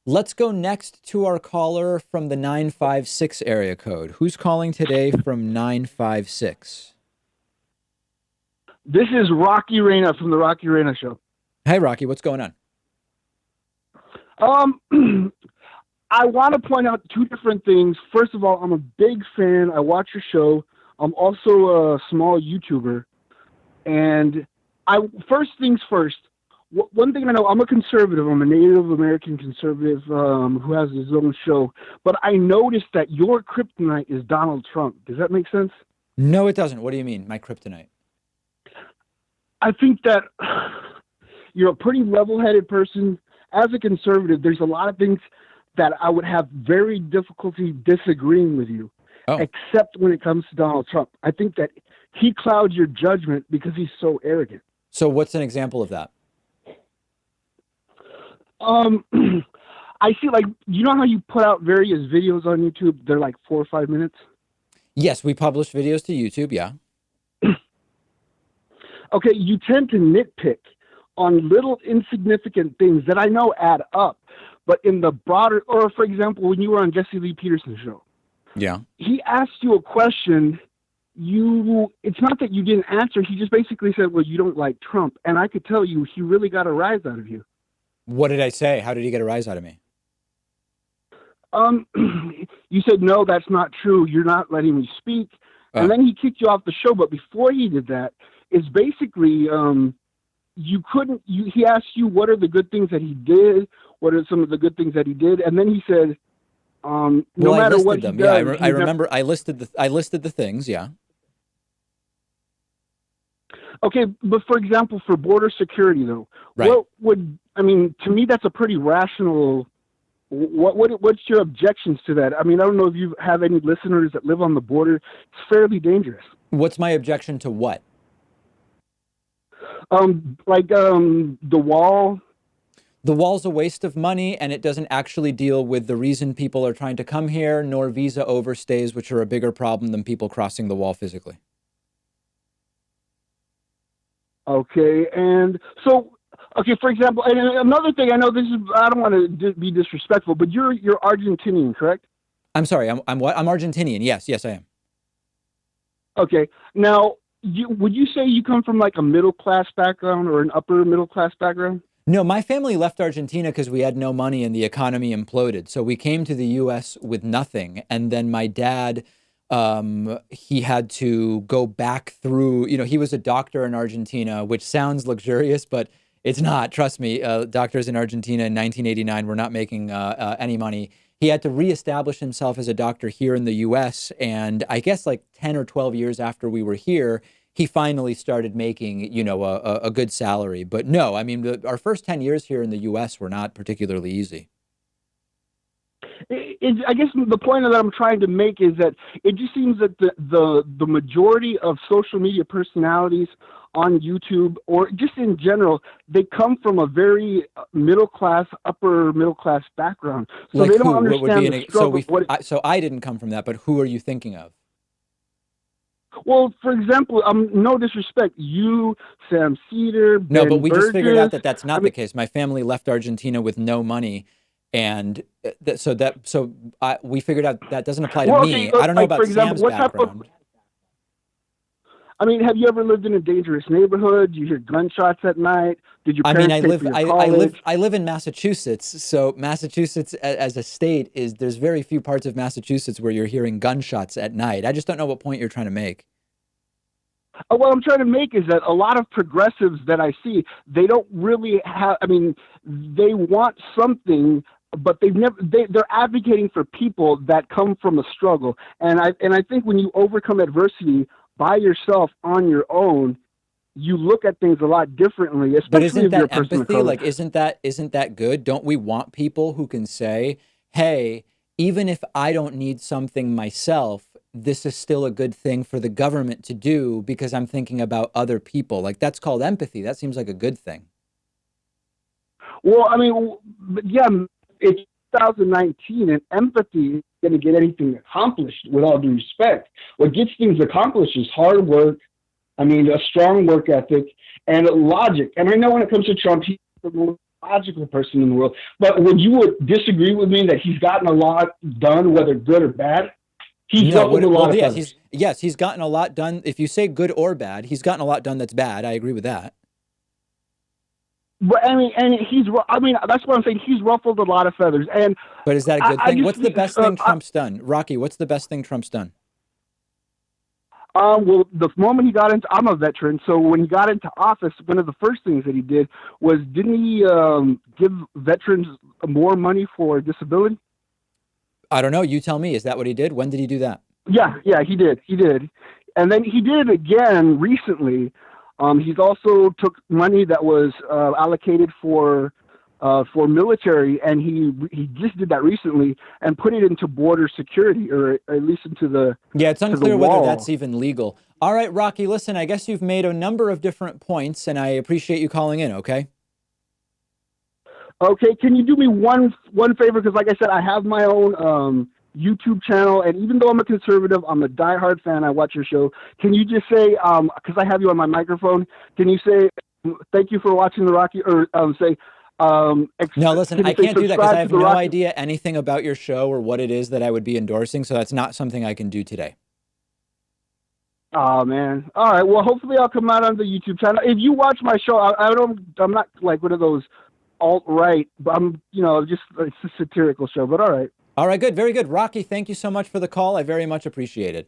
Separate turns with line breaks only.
Let's go next to our caller from the 956 area code. Who's calling today from 956?
This is Rocky Reyna from the Rocky Reyna Show.
Hey, Rocky, what's going on?
Um, I want to point out two different things. First of all, I'm a big fan. I watch your show. I'm also a small YouTuber, and first things first. One thing I know, I'm a conservative. I'm a Native American conservative who has his own show. But I noticed that your kryptonite is Donald Trump. Does that make sense?
No, it doesn't. What do you mean, my kryptonite?
I think that you're a pretty level-headed person. As a conservative, there's a lot of things that I would have very difficulty disagreeing with you,
Oh,
except when it comes to Donald Trump. I think that he clouds your judgment because he's so arrogant.
so what's an example of that?
Um, I see, like, you know how you put out various videos on YouTube? They're like 4 or 5 minutes.
Yes, we publish videos to YouTube, yeah.
Okay, you tend to nitpick on little insignificant things that I know add up, but in the broader, or for example, when you were on Jesse Lee Peterson's show,
Yeah.
he asked you a question. It's not that you didn't answer. He just basically said, "Well, you don't like Trump," and I could tell you he really got a rise out of you.
What did I say? How did he get a rise out of me?
Um, you said, "No, that's not true. You're not letting me speak,"
Uh,
and then he kicked you off the show. But before he did that, it's basically you couldn't. He asked you what are the good things that he did. What are some of the good things that he did, and then he said, "No
well, I
matter what
listed
he
them. Yeah,
does,
I
he's never."
remember I listed the things, yeah.
Okay, but for example, for border security, though,
Right.
what would I mean? To me, that's a pretty rational. What's your objections to that? I mean, I don't know if you have any listeners that live on the border. It's fairly dangerous.
What's my objection to what?
The wall.
The wall's a waste of money and it doesn't actually deal with the reason people are trying to come here, nor visa overstays, which are a bigger problem than people crossing the wall physically.
Okay, and so okay, for example, and another thing I know this is I don't want to be disrespectful, but you're Argentinian, correct?
I'm sorry, I'm what? I'm Argentinian. Yes, yes, I am.
Okay, now would you say you come from like a middle class background or an upper middle class background?
No, my family left Argentina because we had no money and the economy imploded. So we came to the US with nothing. And then my dad, he had to go back through, he was a doctor in Argentina, which sounds luxurious, but it's not. Trust me, doctors in Argentina in 1989 were not making any money. He had to reestablish himself as a doctor here in the US. And I guess like 10 or 12 years after we were here, he finally started making, a good salary. But no, I mean, our first 10 years here in the US were not particularly easy.
I guess the point that I'm trying to make is that it just seems that the majority of social media personalities on YouTube or just in general, they come from a very middle class, upper middle class background, so
Like
they don't
who? What would be
understand the
an, so
struggle.
we, so I didn't come from that, but who are you thinking of?
Well, for example, no disrespect, you, Sam Cedar,
No, but
Ben
we just figured out
Burgess.
that that's
I
not the
mean,
case. My family left Argentina with no money, and we figured out that doesn't apply to
well, okay,
me. I don't know
like for
about
example,
Sam's
what type of
background.
I mean, have you ever lived in a dangerous neighborhood? Do you hear gunshots at night? Did your
I mean,
parents
I
pay
live,
for your
I live,
college?
I live in Massachusetts. So Massachusetts, as a state, there's very few parts of Massachusetts where you're hearing gunshots at night. I just don't know what point you're trying to make.
What I'm trying to make is that a lot of progressives that I see, they don't really have. I mean, they want something, but they're advocating for people that come from a struggle. And I think when you overcome adversity by yourself on your own, you look at things a lot differently,
But
especially
isn't
if you're
that
a person of
empathy?
color.
Like, isn't that good? Don't we want people who can say, "Hey, even if I don't need something myself, this is still a good thing for the government to do because I'm thinking about other people." Like that's called empathy. That seems like a good thing.
Well, I mean, yeah, it's 2019, and empathy is going to get anything accomplished. With all due respect, what gets things accomplished is hard work. I mean, a strong work ethic and logic. And I know when it comes to Trump, he's a logical person in the world. But would you disagree with me that he's gotten a lot done, whether good or bad? He's
No,
ruffled a lot
well,
of
yes,
feathers.
he's gotten a lot done. If you say good or bad, he's gotten a lot done that's bad. I agree with that.
But I mean, and I mean, that's what I'm saying. He's ruffled a lot of feathers, and
But is that a good
I
thing?
just
What's the
think,
best thing Trump's done? Rocky, what's the best thing Trump's done?
well, the moment he got into, I'm a veteran, so when he got into office, one of the first things that he did was, didn't he give veterans more money for disability?
I don't know. You tell me. Is that what he did? When did he do that?
Yeah, he did, and then he did it again recently. He's also took money that was allocated for military, and he just did that recently and put it into border security, or at least into the
Yeah, it's
to the
unclear whether that's
wall.
even legal. All right, Rocky, listen, I guess you've made a number of different points, and I appreciate you calling in, okay?
Okay, can you do me one favor? Because like I said, I have my own YouTube channel, and even though I'm a conservative, I'm a diehard fan. I watch your show. Can you just say, because I have you on my microphone, can you say thank you for watching the Rocky, or say,
No, listen,
can
I
you say
can't do that because I
subscribe to
have
the
no
Rocky?
idea anything about your show or what it is that I would be endorsing, so that's not something I can do today.
Oh man! All right. Well, hopefully I'll come out on the YouTube channel. If you watch my show, I don't. I'm not like one of those alt right, but I'm just it's a satirical show. But all right.
All right, good, very good. Rocky, thank you so much for the call. I very much appreciate it.